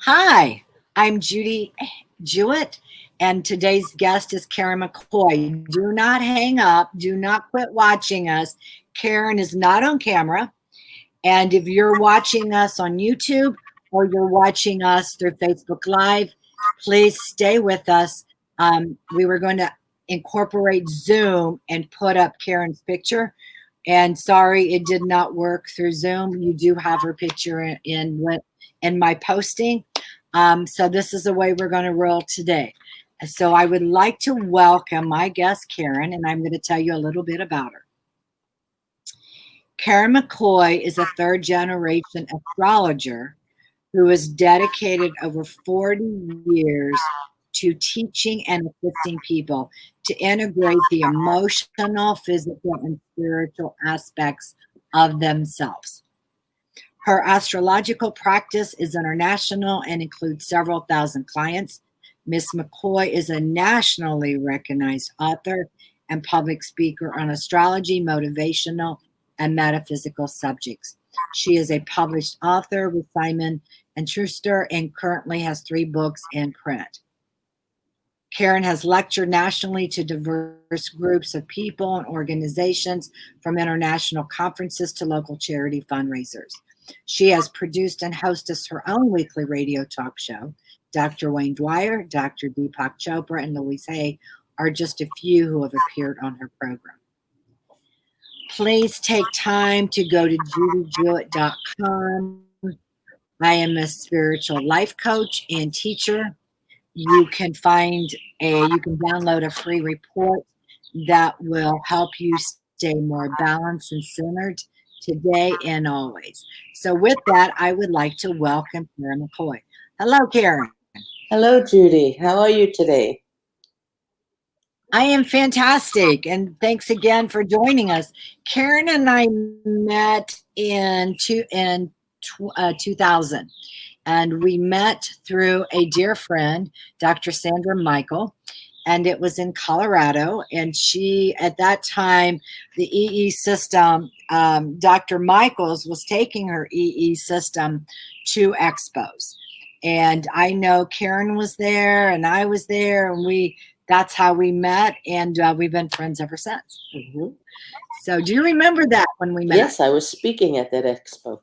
Hi, I'm Judy Jewett, and today's guest is Karen McCoy. Do not hang up. Do not quit watching us. Karen is not on camera. And if you're watching us on YouTube or you're watching us through Facebook Live, please stay with us. We were going to incorporate Zoom and put up Karen's picture. And sorry, it did not work through Zoom. You do have her picture in my posting. So this is the way we're going to roll today. So I would like to welcome my guest, Karen, and I'm going to tell you a little bit about her. Karen McCoy is a third-generation astrologer who has dedicated over 40 years to teaching and assisting people to integrate the emotional, physical, and spiritual aspects of themselves. Her astrological practice is international and includes several thousand clients. Ms. McCoy is a nationally recognized author and public speaker on astrology, motivational, and metaphysical subjects. She is a published author with Simon & Schuster and currently has 3 books in print. Karen has lectured nationally to diverse groups of people and organizations, from international conferences to local charity fundraisers. She has produced and hosted her own weekly radio talk show. Dr. Wayne Dwyer, Dr. Deepak Chopra, and Louise Hay are just a few who have appeared on her program. Please take time to go to judyjewett.com. I am a spiritual life coach and teacher. You can download a free report that will help you stay more balanced and centered today and always. So with that, I would like to welcome Karen McCoy. Hello, Karen. Hello, Judy. How are you today? I am fantastic, and thanks again for joining us. Karen and I met in 2000, and we met through a dear friend, Dr. Sandra Michael, and it was in Colorado. And she, at that time, the EE system, Dr. Michaels was taking her EE system to expos. And I know Karen was there, and I was there, and that's how we met, and we've been friends ever since. Mm-hmm. So do you remember that when we met? Yes, I was speaking at that expo.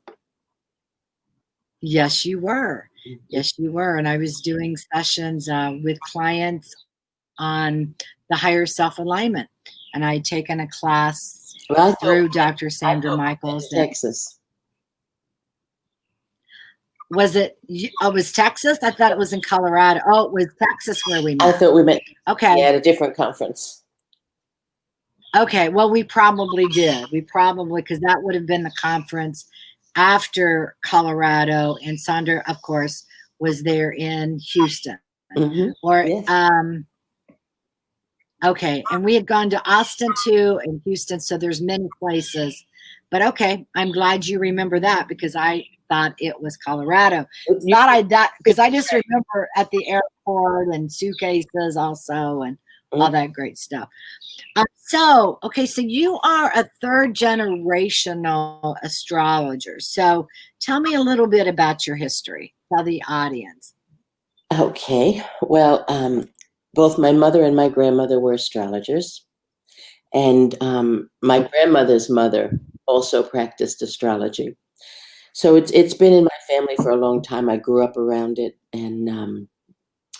Yes, you were. Mm-hmm. Yes, you were. And I was doing sessions with clients on the higher self-alignment. And I had taken a class through Dr. Sandra Michaels. Texas. Was it? Oh, it was Texas? I thought it was in Colorado. Oh, it was Texas where we met. I thought we met. Okay. At a different conference. Okay. Well, we probably did. Because that would have been the conference after Colorado, and Sandra, of course, was there in Houston. Mm-hmm. Yes. Okay. And we had gone to Austin too, and Houston. So there's many places. But okay, I'm glad you remember that, because I thought it was Colorado. Because I just remember at the airport and suitcases also and all that great stuff. So you are a third-generational astrologer. So tell me a little bit about your history. Tell the audience. Okay. Well, both my mother and my grandmother were astrologers. And my grandmother's mother also practiced astrology. So it's been in my family for a long time. I grew up around it, and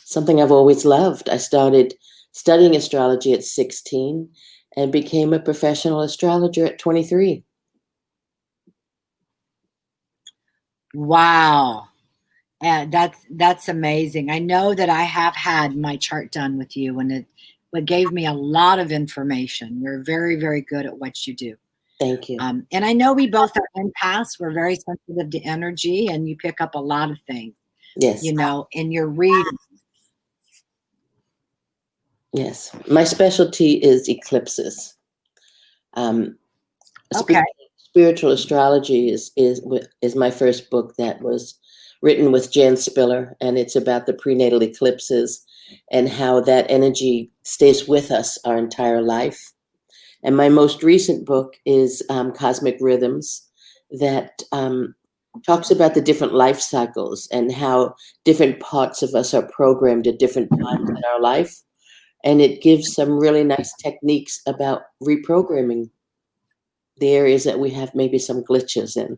something I've always loved. I started studying astrology at 16 and became a professional astrologer at 23. Wow. And that's amazing. I know that I have had my chart done with you, and it gave me a lot of information. You're very, very good at what you do. Thank you. And I know we both are empaths. We're very sensitive to energy, and you pick up a lot of things. Yes. In your reading. Yes. My specialty is eclipses. Okay. Spiritual Astrology is my first book that was written with Jan Spiller, and it's about the prenatal eclipses and how that energy stays with us our entire life. And my most recent book is Cosmic Rhythms, that talks about the different life cycles and how different parts of us are programmed at different times in our life. And it gives some really nice techniques about reprogramming the areas that we have maybe some glitches in.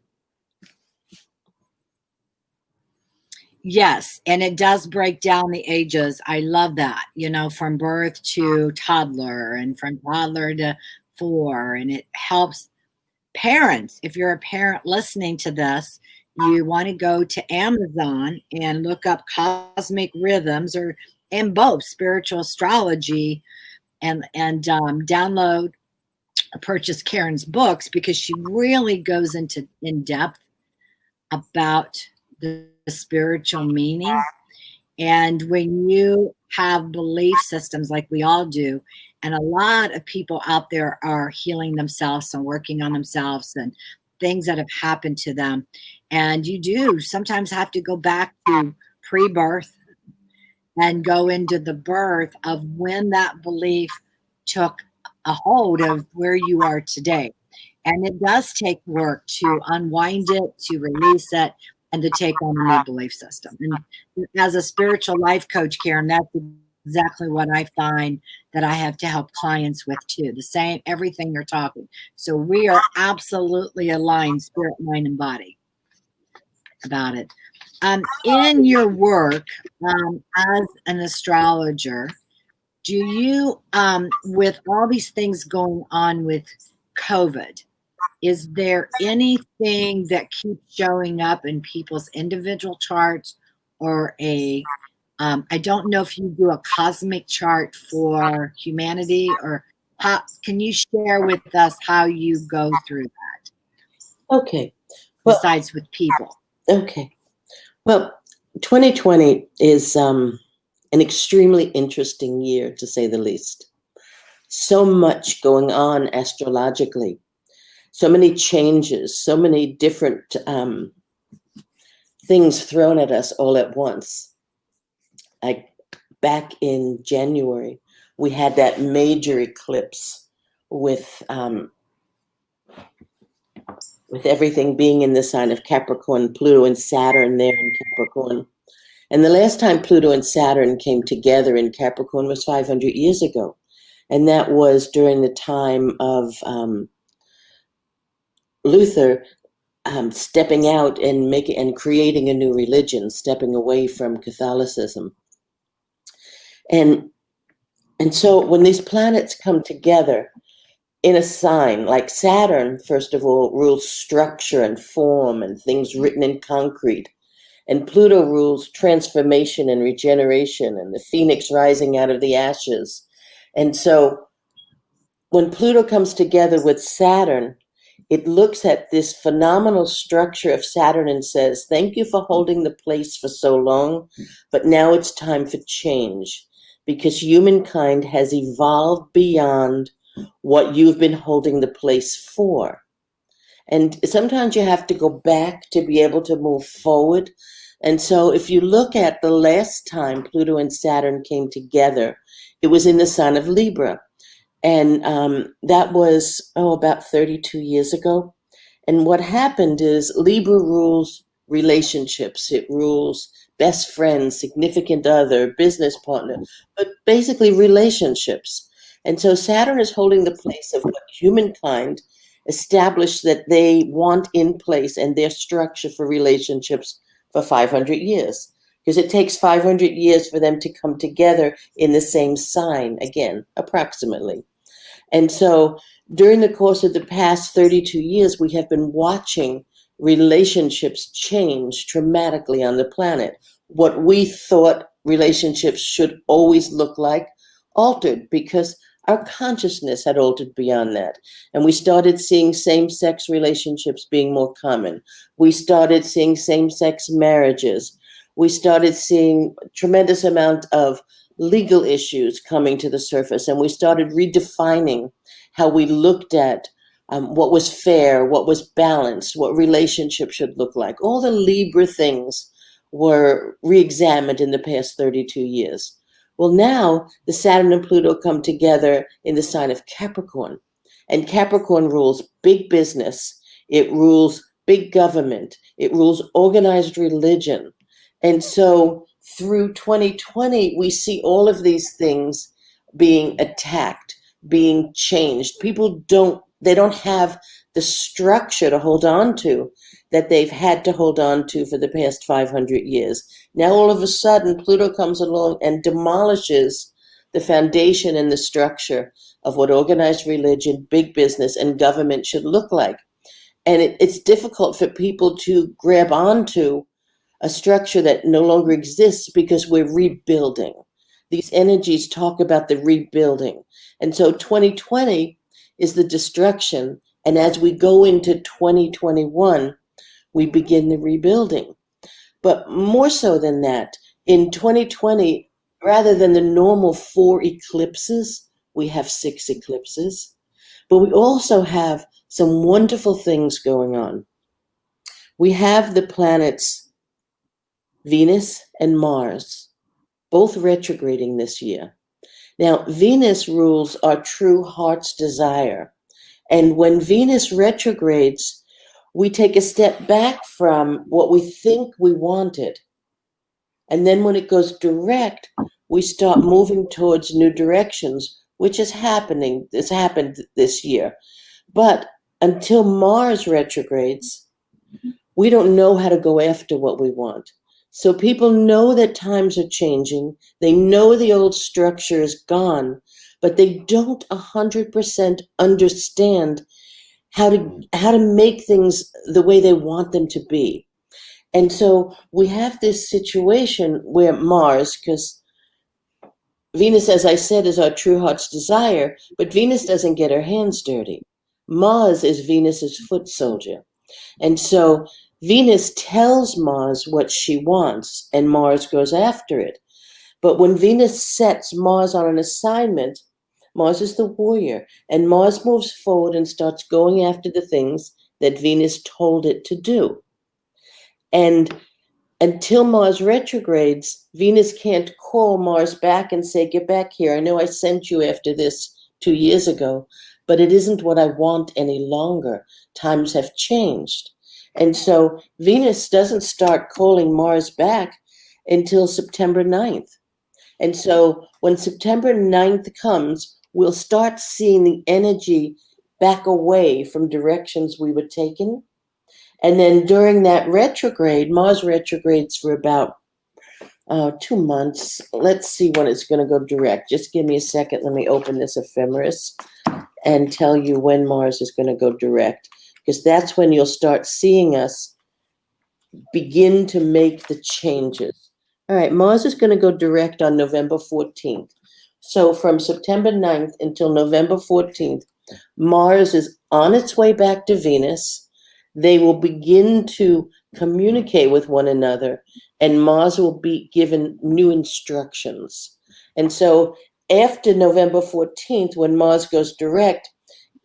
Yes, and it does break down the ages. I love that, from birth to toddler and from toddler to 4. And it helps parents. If you're a parent listening to this, you want to go to Amazon and look up cosmic rhythms or in both spiritual astrology and download or purchase Karen's books because she really goes into in depth about the spiritual meaning. And when you have belief systems like we all do, and a lot of people out there are healing themselves and working on themselves and things that have happened to them. And you do sometimes have to go back to pre-birth and go into the birth of when that belief took a hold of where you are today. And it does take work to unwind it, to release it, and to take on a new belief system. And as a spiritual life coach, Karen, that's exactly what I find that I have to help clients with too. The same, everything you're talking. So we are absolutely aligned, spirit, mind, and body about it. In your work as an astrologer, do you, with all these things going on with COVID, is there anything that keeps showing up in people's individual charts or I don't know if you do a cosmic chart for humanity or can you share with us how you go through that? Okay. Well, besides with people. Okay. Well, 2020 is an extremely interesting year, to say the least. So much going on astrologically, so many changes, so many different things thrown at us all at once. Like back in January, we had that major eclipse with everything being in the sign of Capricorn, Pluto and Saturn there in Capricorn. And the last time Pluto and Saturn came together in Capricorn was 500 years ago. And that was during the time of Luther stepping out and creating a new religion, stepping away from Catholicism. And so when these planets come together in a sign, like Saturn, first of all, rules structure and form and things written in concrete. And Pluto rules transformation and regeneration and the phoenix rising out of the ashes. And so when Pluto comes together with Saturn, it looks at this phenomenal structure of Saturn and says, thank you for holding the place for so long, but now it's time for change because humankind has evolved beyond what you've been holding the place for. And sometimes you have to go back to be able to move forward. And so if you look at the last time Pluto and Saturn came together, it was in the sign of Libra. And that was, about 32 years ago. And what happened is Libra rules relationships. It rules best friends, significant other, business partner, but basically relationships. And so Saturn is holding the place of what humankind established that they want in place and their structure for relationships for 500 years. Because it takes 500 years for them to come together in the same sign, again, approximately. And so during the course of the past 32 years, we have been watching relationships change dramatically on the planet. What we thought relationships should always look like altered because our consciousness had altered beyond that. And we started seeing same-sex relationships being more common. We started seeing same-sex marriages. We started seeing a tremendous amount of legal issues coming to the surface. And we started redefining how we looked at what was fair, what was balanced, what relationships should look like. All the Libra things were re-examined in the past 32 years. Well, now the Saturn and Pluto come together in the sign of Capricorn. And Capricorn rules big business. It rules big government. It rules organized religion. And so through 2020, we see all of these things being attacked, being changed. People they don't have the structure to hold on to that they've had to hold on to for the past 500 years. Now, all of a sudden, Pluto comes along and demolishes the foundation and the structure of what organized religion, big business, and government should look like. And it's difficult for people to grab onto a structure that no longer exists because we're rebuilding. These energies talk about the rebuilding. And so 2020 is the destruction. And as we go into 2021, we begin the rebuilding. But more so than that, in 2020, rather than the normal 4 eclipses, we have 6 eclipses. But we also have some wonderful things going on. We have the planets Venus and Mars, both retrograding this year. Now, Venus rules our true heart's desire. And when Venus retrogrades, we take a step back from what we think we wanted. And then when it goes direct, we start moving towards new directions, which is happening. This happened this year. But until Mars retrogrades, we don't know how to go after what we want. So people know that times are changing. They know the old structure is gone, but they don't 100% understand how to make things the way they want them to be. And so we have this situation where Mars, because Venus, as I said, is our true heart's desire, but Venus doesn't get her hands dirty. Mars is Venus's foot soldier. And so Venus tells Mars what she wants, and Mars goes after it. But when Venus sets Mars on an assignment, Mars is the warrior, and Mars moves forward and starts going after the things that Venus told it to do. And until Mars retrogrades, Venus can't call Mars back and say, get back here. I know I sent you after this 2 years ago, but it isn't what I want any longer. Times have changed. And so Venus doesn't start calling Mars back until September 9th. And so when September 9th comes, we'll start seeing the energy back away from directions we were taking. And then during that retrograde, Mars retrogrades for about 2 months. Let's see when it's going to go direct. Just give me a second. Let me open this ephemeris and tell you when Mars is going to go direct, because that's when you'll start seeing us begin to make the changes. All right, Mars is going to go direct on November 14th. So from September 9th until November 14th, Mars is on its way back to Venus. They will begin to communicate with one another, and Mars will be given new instructions. And so after November 14th, when Mars goes direct,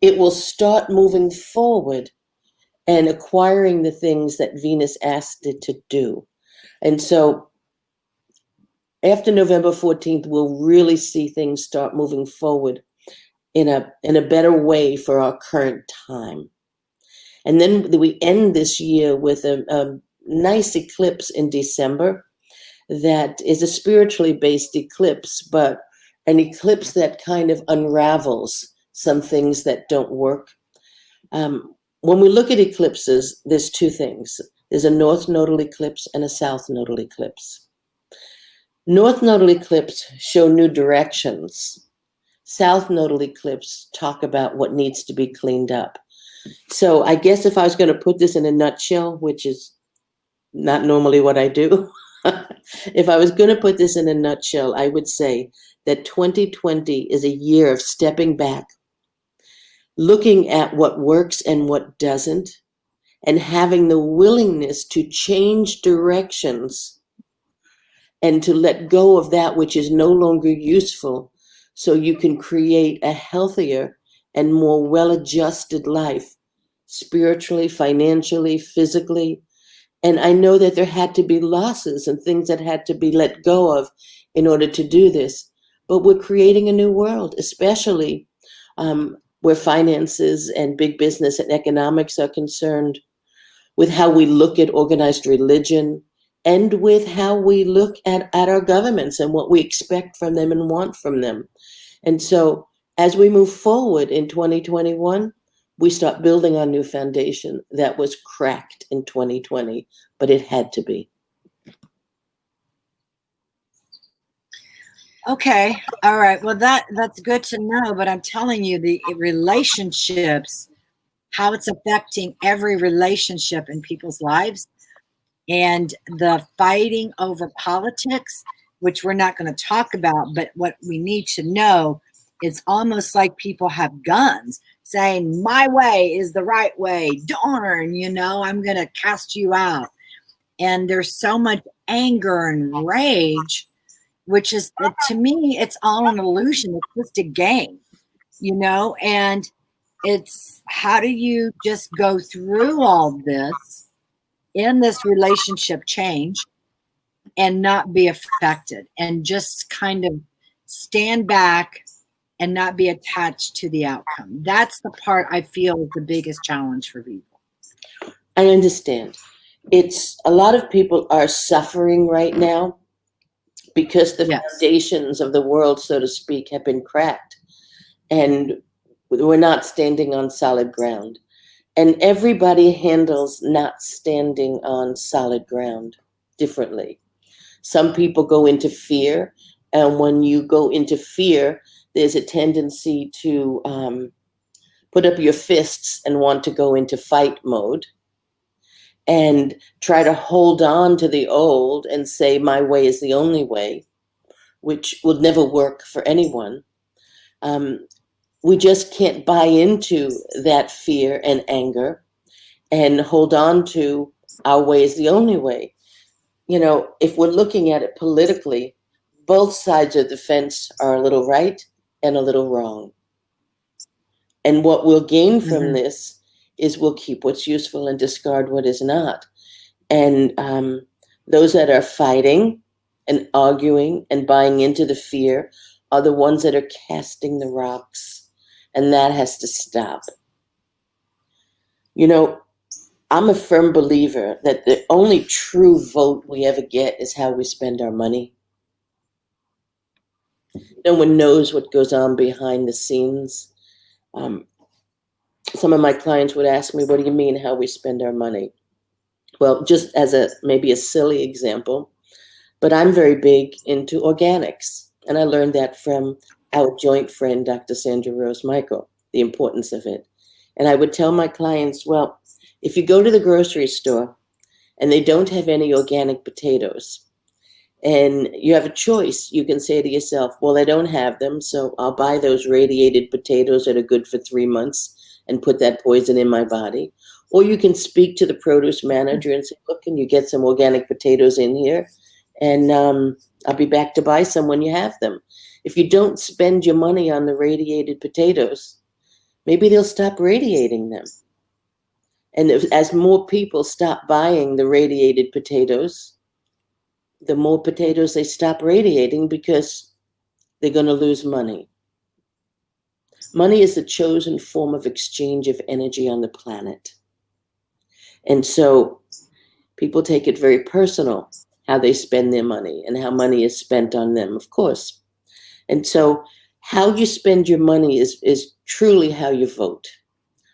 it will start moving forward and acquiring the things that Venus asked it to do. And so after November 14th, we'll really see things start moving forward in a better way for our current time. And then we end this year with a nice eclipse in December that is a spiritually based eclipse, but an eclipse that kind of unravels some things that don't work. When we look at eclipses, there's 2 things. There's a north nodal eclipse and a south nodal eclipse. North nodal eclipse show new directions. South nodal eclipse talk about what needs to be cleaned up. So I guess if I was going to put this in a nutshell, which is not normally what I do, if I was going to put this in a nutshell, I would say that 2020 is a year of stepping back, looking at what works and what doesn't, and having the willingness to change directions and to let go of that which is no longer useful, so you can create a healthier and more well-adjusted life, spiritually, financially, physically. And I know that there had to be losses and things that had to be let go of in order to do this. But we're creating a new world, especially where finances and big business and economics are concerned. with how we look at organized religion, and with how we look at our governments and what we expect from them and want from them. And so as we move forward in 2021, we start building our new foundation that was cracked in 2020, but it had to be. Okay. All right. Well, that's good to know, but I'm telling you, the relationships, how it's affecting every relationship in people's lives, and the fighting over politics, which we're not going to talk about, but what we need to know, it's almost like people have guns saying, my way is the right way. Darn, I'm going to cast you out. And there's so much anger and rage, which is, to me, it's all an illusion. It's just a game, and it's how do you just go through all this in this relationship change and not be affected and just kind of stand back and not be attached to the outcome. That's the part I feel is the biggest challenge for people. I understand. It's a lot of people are suffering right now because the foundations of the world, so to speak, have been cracked, and we're not standing on solid ground. And everybody handles not standing on solid ground differently. Some people go into fear, and when you go into fear, there's a tendency to put up your fists and want to go into fight mode and try to hold on to the old and say, my way is the only way, which will never work for anyone. We just can't buy into that fear and anger and hold on to our way is the only way. If we're looking at it politically, both sides of the fence are a little right and a little wrong. And what we'll gain from this is we'll keep what's useful and discard what is not. And those that are fighting and arguing and buying into the fear are the ones that are casting the rocks. And that has to stop. I'm a firm believer that the only true vote we ever get is how we spend our money. No one knows what goes on behind the scenes. Some of my clients would ask me, what do you mean how we spend our money? Well, just as maybe a silly example, but I'm very big into organics. And I learned that from our joint friend, Dr. Sandra Rose Michael, the importance of it. And I would tell my clients, well, if you go to the grocery store and they don't have any organic potatoes, and you have a choice, you can say to yourself, well, I don't have them, so I'll buy those radiated potatoes that are good for 3 months and put that poison in my body. Or you can speak to the produce manager and say, look, can you get some organic potatoes in here? And I'll be back to buy some when you have them. If you don't spend your money on the radiated potatoes, maybe they'll stop radiating them. And as more people stop buying the radiated potatoes, the more potatoes they stop radiating because they're going to lose money. Money is the chosen form of exchange of energy on the planet. And so people take it very personal how they spend their money and how money is spent on them, of course. And so how you spend your money is truly how you vote.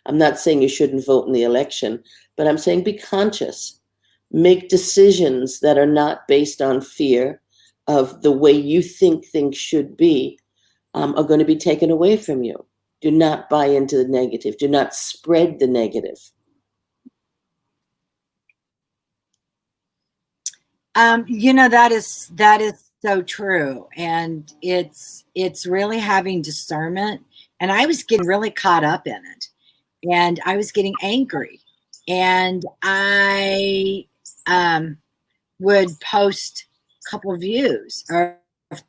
I'm not saying you shouldn't vote in the election, but I'm saying be conscious. Make decisions that are not based on fear of the way you think things should be are going to be taken away from you. Do not buy into the negative. Do not spread the negative. That is so true. And it's really having discernment. And I was getting really caught up in it. And I was getting angry. And I would post a couple of views or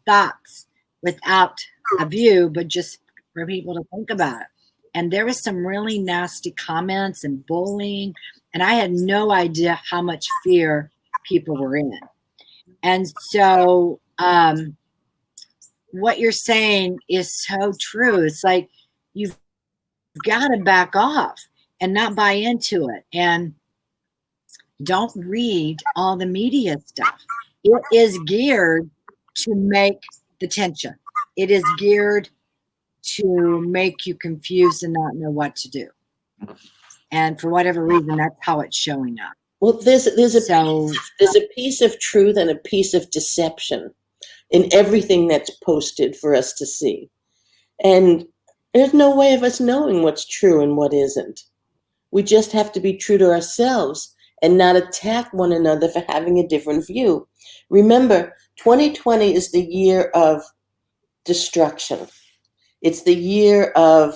thoughts without a view, but just for people to think about it. And there was some really nasty comments and bullying. And I had no idea how much fear people were in. And so what you're saying is so true. It's like you've got to back off and not buy into it. And Don't read all the media stuff. It is geared to make the tension. It is geared to make you confused and not know what to do. And for whatever reason, that's how it's showing up. Well, there's a piece of truth and a piece of deception in everything that's posted for us to see. And there's no way of us knowing what's true and what isn't. We just have to be true to ourselves and not attack one another for having a different view. Remember, 2020 is the year of destruction. It's the year of,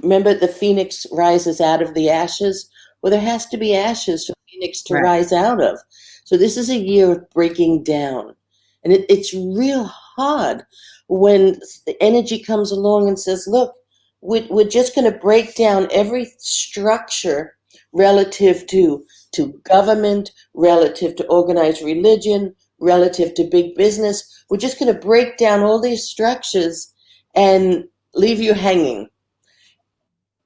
remember, the phoenix rises out of the ashes? Well, there has to be ashes for the phoenix to rise out of. So this is a year of breaking down. And it's real hard when the energy comes along and says, look, we're just going to break down every structure relative to government, relative to organized religion, relative to big business. We're just going to break down all these structures and leave you hanging.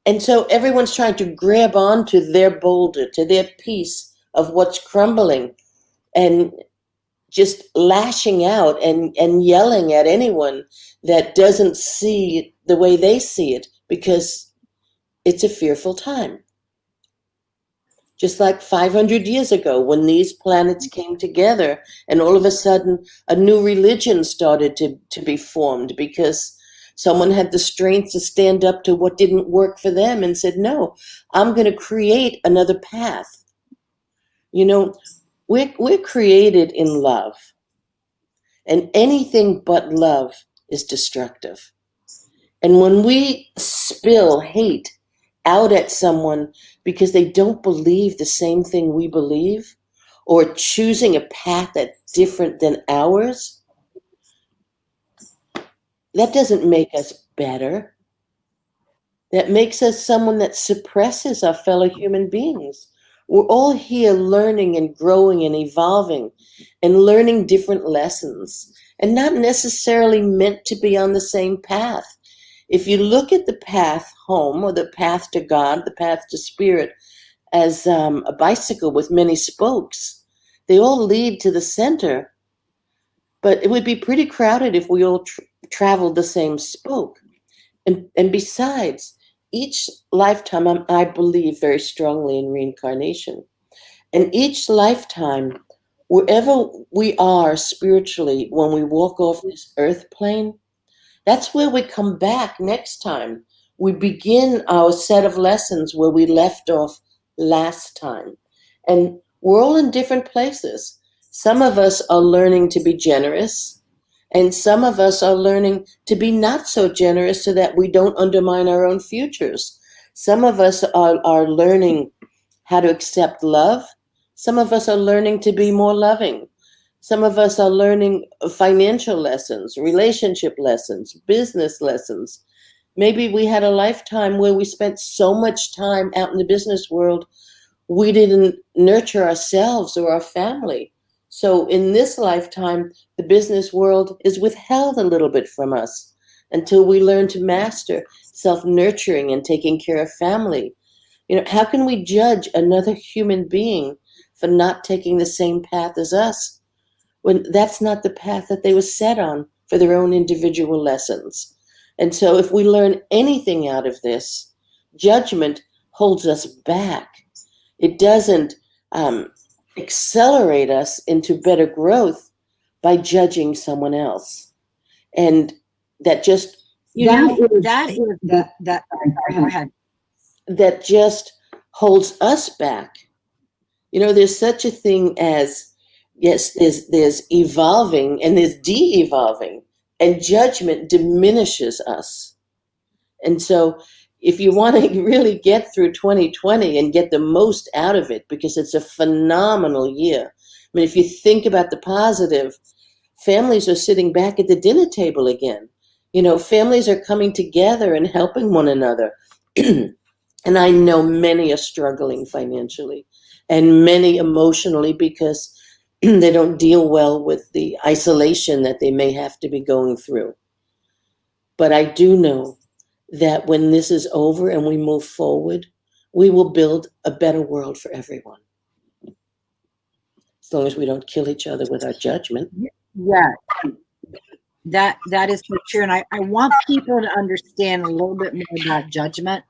And so everyone's trying to grab onto their boulder, to their piece of what's crumbling, and just lashing out and yelling at anyone that doesn't see it the way they see it, because it's a fearful time. Just like 500 years ago when these planets came together and all of a sudden a new religion started to be formed because someone had the strength to stand up to what didn't work for them and said, no, I'm going to create another path. You know, we're created in love, and anything but love is destructive. And when we spill hate out at someone because they don't believe the same thing we believe, or choosing a path that's different than ours, that doesn't make us better. That makes us someone that suppresses our fellow human beings. We're all here learning and growing and evolving and learning different lessons, and not necessarily meant to be on the same path. If you look at the path home, or the path to God, the path to spirit, as a bicycle with many spokes, they all lead to the center. But it would be pretty crowded if we all traveled the same spoke. And besides, each lifetime, I believe very strongly in reincarnation. And each lifetime, wherever we are spiritually, when we walk off this earth plane, that's where we come back next time. We begin our set of lessons where we left off last time. And we're all in different places. Some of us are learning to be generous, and some of us are learning to be not so generous so that we don't undermine our own futures. Some of us are learning how to accept love. Some of us are learning to be more loving. Some of us are learning financial lessons, relationship lessons, business lessons. Maybe we had a lifetime where we spent so much time out in the business world, we didn't nurture ourselves or our family. So in this lifetime, the business world is withheld a little bit from us until we learn to master self-nurturing and taking care of family. You know, how can we judge another human being for not taking the same path as us, when that's not the path that they were set on for their own individual lessons? And so if we learn anything out of this, judgment holds us back. It doesn't accelerate us into better growth by judging someone else. And that just, that go ahead. That just holds us back. You know, there's such a thing as, yes, there's evolving and there's de-evolving, and judgment diminishes us. And so if you want to really get through 2020 and get the most out of it, because it's a phenomenal year. I mean, if you think about the positive, families are sitting back at the dinner table again. You know, families are coming together and helping one another. And I know many are struggling financially and many emotionally because they don't deal well with the isolation that they may have to be going through. But I do know that when this is over and we move forward, we will build a better world for everyone. as long as we don't kill each other with our judgment. Yeah, that is so true. And I want people to understand a little bit more about judgment.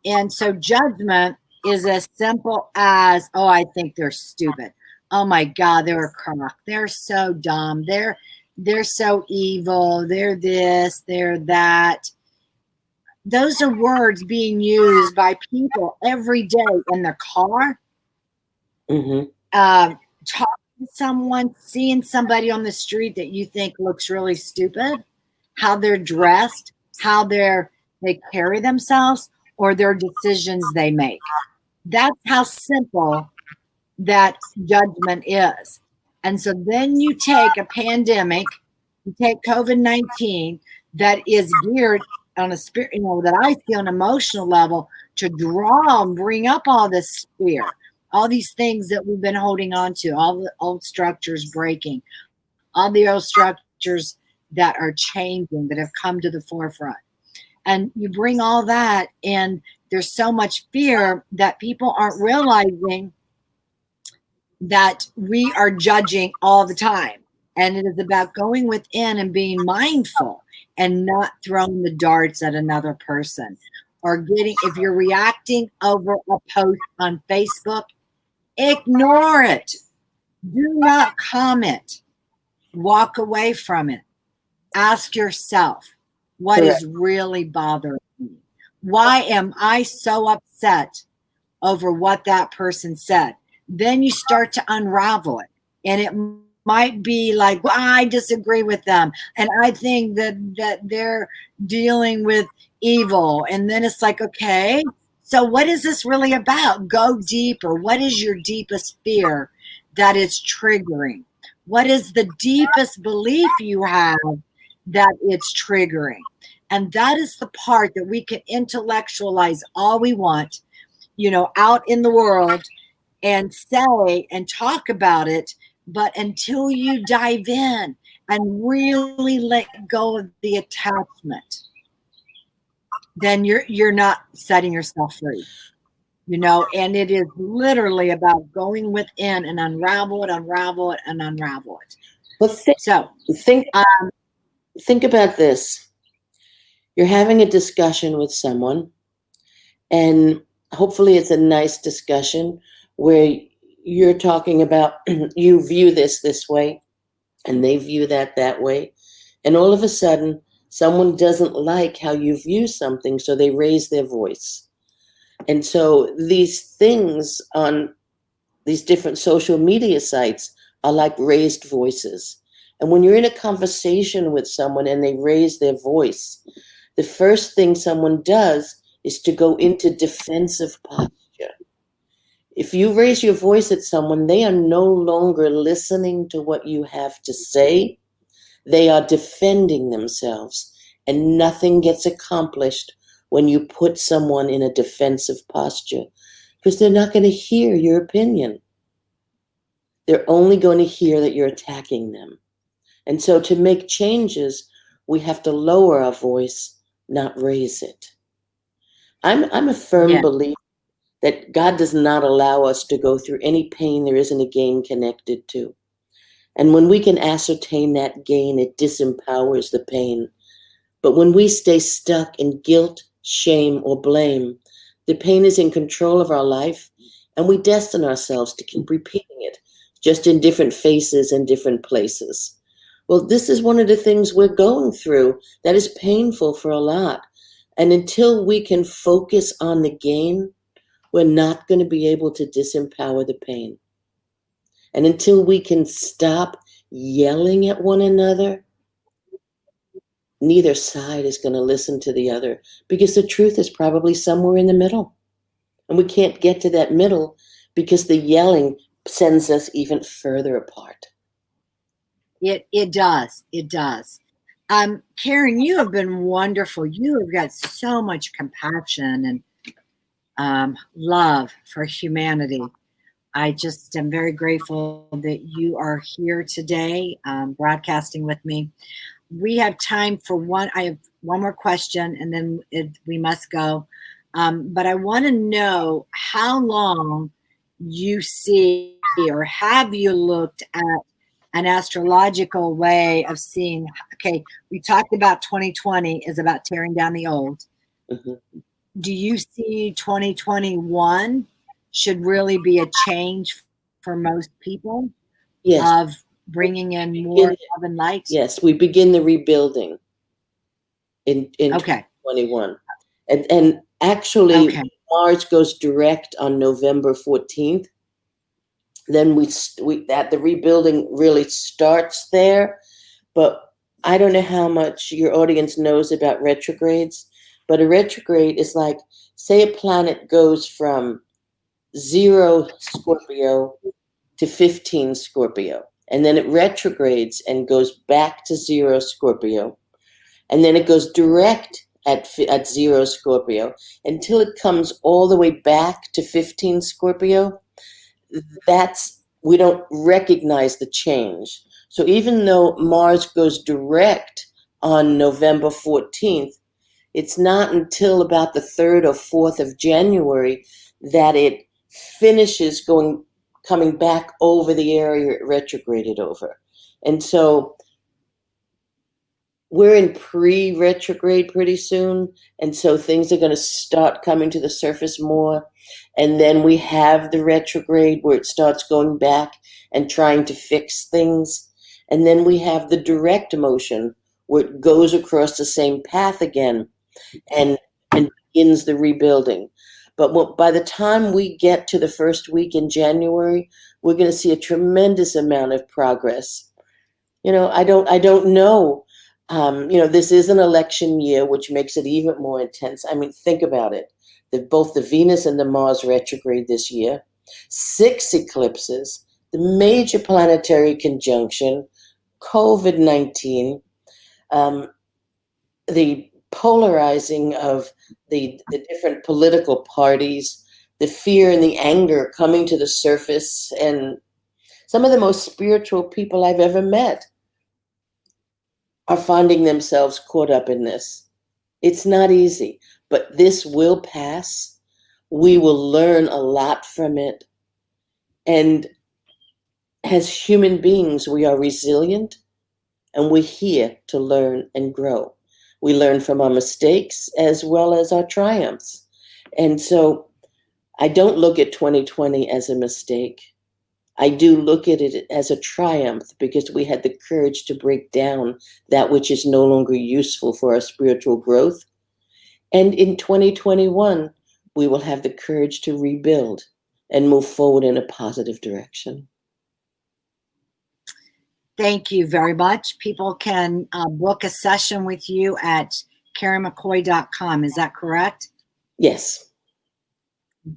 And so judgment is as simple as, oh, I think they're stupid. Oh my God, they're a crock. They're so dumb. They're so evil. They're this, they're that. Those are words being used by people every day in their car, Mm-hmm. talking to someone, seeing somebody on the street that you think looks really stupid, how they're dressed, how they carry themselves, or their decisions they make. That's how simple that judgment is. And so then you take a pandemic, you take COVID-19 that is geared on a spirit, that I feel an emotional level to draw and bring up all this fear, all these things that we've been holding on to, all the old structures breaking, all the old structures that are changing, that have come to the forefront. And you bring all that, and there's so much fear that people aren't realizing that we are judging all the time. And it is about going within and being mindful and not throwing the darts at another person, or if you're reacting over a post on Facebook, ignore it. Do not comment. Walk away from it. Ask yourself, what Correct. is really bothering me? Why am I so upset over what that person said? Then you start to unravel it. And it might be like, well, I disagree with them. And I think that they're dealing with evil. And then it's like, okay, so what is this really about? Go deeper. What is your deepest fear that it's triggering? What is the deepest belief you have that it's triggering? And that is the part that we can intellectualize all we want, out in the world, and say and talk about it. But until you dive in and really let go of the attachment, then you're not setting yourself free. And it is literally about going within and unravel it, unravel it, and unravel it. Well, So think about this. You're having a discussion with someone, and hopefully it's a nice discussion where you're talking about you view this way and they view that way. And all of a sudden, someone doesn't like how you view something, so they raise their voice. And so these things on these different social media sites are like raised voices. And when you're in a conversation with someone and they raise their voice, the first thing someone does is to go into defensive posture. If you raise your voice at someone, they are no longer listening to what you have to say. They are defending themselves, and nothing gets accomplished when you put someone in a defensive posture, because they're not going to hear your opinion. They're only going to hear that you're attacking them. And so to make changes, we have to lower our voice, not raise it. I'm a firm believer that God does not allow us to go through any pain there isn't a gain connected to. And when we can ascertain that gain, it disempowers the pain. But when we stay stuck in guilt, shame, or blame, the pain is in control of our life, and we destine ourselves to keep repeating it, just in different faces and different places. Well, this is one of the things we're going through that is painful for a lot. And until we can focus on the gain, we're not going to be able to disempower the pain. And until we can stop yelling at one another, neither side is going to listen to the other, because the truth is probably somewhere in the middle. And we can't get to that middle because the yelling sends us even further apart. It does. It does. Karen, you have been wonderful. You have got so much compassion and love for humanity. I just am very grateful that you are here today, broadcasting with me. We have time for one. I have one more question, and then we must go. But I want to know how long you see or have you looked at an astrological way of seeing, okay, we talked about 2020 is about tearing down the old. Mm-hmm. Do you see 2021 should really be a change for most people Yes. of bringing in more love and light? Yes, we begin the rebuilding in Okay. 2021. And actually, Okay. Mars goes direct on November 14th. Then that the rebuilding really starts there. But I don't know how much your audience knows about retrogrades, but a retrograde is like, say a planet goes from 0 Scorpio to 15 Scorpio, and then it retrogrades and goes back to 0 Scorpio, and then it goes direct at 0 Scorpio until it comes all the way back to 15 Scorpio. We don't recognize the change. So even though Mars goes direct on November 14th, it's not until about the 3rd or 4th of January that it finishes coming back over the area it retrograded over. And so we're in pre-retrograde pretty soon, and so things are going to start coming to the surface more. And then we have the retrograde where it starts going back and trying to fix things. And then we have the direct motion where it goes across the same path again and begins the rebuilding. But by the time we get to the first week in January, we're going to see a tremendous amount of progress. I don't know. This is an election year, which makes it even more intense. I mean, think about it. Both the Venus and the Mars retrograde this year, 6 eclipses, the major planetary conjunction, COVID-19, the polarizing of the different political parties, the fear and the anger coming to the surface, and some of the most spiritual people I've ever met are finding themselves caught up in this. It's not easy, but this will pass. We will learn a lot from it. And as human beings, we are resilient and we're here to learn and grow. We learn from our mistakes as well as our triumphs. And so I don't look at 2020 as a mistake. I do look at it as a triumph because we had the courage to break down that which is no longer useful for our spiritual growth. And in 2021, we will have the courage to rebuild and move forward in a positive direction. Thank you very much. People can book a session with you at KarenMcCoy.com. Is that correct? Yes.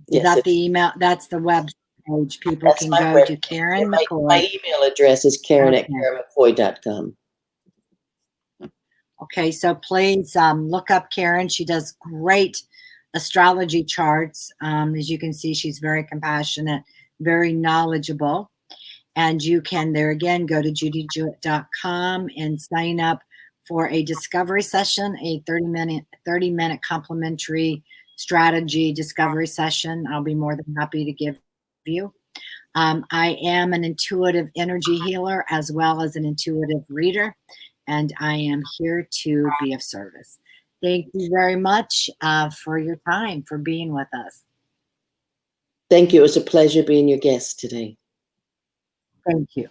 Is that the email? That's the web page. People can go to Karen McCoy. My email address is Karen@KarenMcCoy.com. Okay, so please look up Karen. She does great astrology charts. As you can see, she's very compassionate, very knowledgeable. And you can, there again, go to JudyJewett.com and sign up for a discovery session, a 30-minute complimentary strategy discovery session. I'll be more than happy to give you. I am an intuitive energy healer as well as an intuitive reader, and I am here to be of service. Thank you very much for your time, for being with us. Thank you. It was a pleasure being your guest today. Thank you.